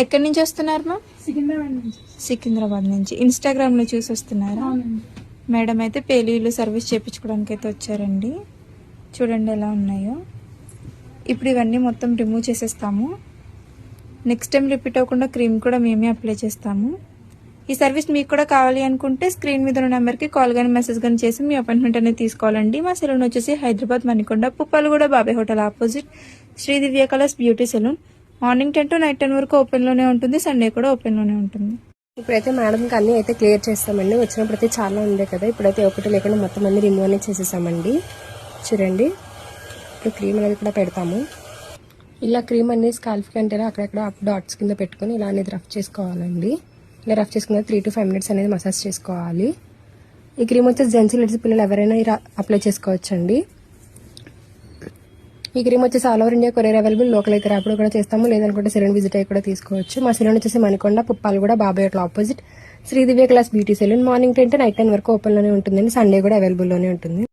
ఎక్కడి నుంచి వస్తున్నారు మా? సికింద్రాబాద్ నుంచి. ఇన్స్టాగ్రామ్ లో చూసి వస్తున్నారా? మేడం అయితే పేలీలు సర్వీస్ చేయించుకోవడానికి అయితే వచ్చారండి. చూడండి ఎలా ఉన్నాయో. ఇప్పుడు ఇవన్నీ మొత్తం రిమూవ్ చేసేస్తాము. నెక్స్ట్ టైం రిపీట్ అవ్వకుండా క్రీమ్ కూడా మేమే అప్లై చేస్తాము. ఈ సర్వీస్ మీకు కూడా కావాలి అనుకుంటే స్క్రీన్ మీద ఉన్న నెంబర్కి కాల్ కానీ మెసేజ్ కానీ చేసి మీ అపాయింట్మెంట్ అనేది తీసుకోవాలండి. మా సెలూన్ వచ్చేసి Hyderabad Manikonda, Puppalaguda, Babai hotel opposite, Sri Divya colours beauty salon. Morning 10 to night 10 వరకు ఓపెన్లోనే ఉంటుంది. సండే కూడా ఓపెన్లోనే ఉంటుంది. ఇప్పుడైతే మేడంకి అన్నీ అయితే క్లియర్ చేస్తామండి. వచ్చినప్పుడు అయితే చాలా ఉండే కదా, ఇప్పుడైతే ఒకటి లేకుండా మొత్తం అన్ని రిమూవ్ అనేది చేసేసామండి. చూడండి, ఇప్పుడు క్రీమ్ అనేది కూడా పెడతాము. ఇలా క్రీమ్ అనేది స్కాల్ఫ్కి అంటే అక్కడక్కడ డాట్స్ కింద పెట్టుకొని ఇలా అనేది రఫ్ చేసుకోవాలండి. ఇలా రఫ్ చేసుకున్న 3 to 5 minutes అనేది మసాజ్ చేసుకోవాలి. ఈ క్రీమ్ వచ్చేసి జెంట్స్ లేడీస్ పిల్లలు ఎవరైనా ఇలా అప్లై చేసుకోవచ్చండి. ఈ క్రీమ్ వచ్చేసి all over India courier available. Local అయితే ర్యాపిడో కూడా చేస్తాము, లేదనుకుంటే సెలూన్ విజిట్ అయ్యి కూడా తీసుకోవచ్చు. మా సెలూన్ వచ్చేసి Manikonda, Puppalaguda, Babai hotel opposite, Sri Divya colours beauty salon. Morning 10 to night 10 వరకు ఓపెన్లోనే ఉంటుందండి. సండే కూడా అవైలబుల్లోనే ఉంటుంది.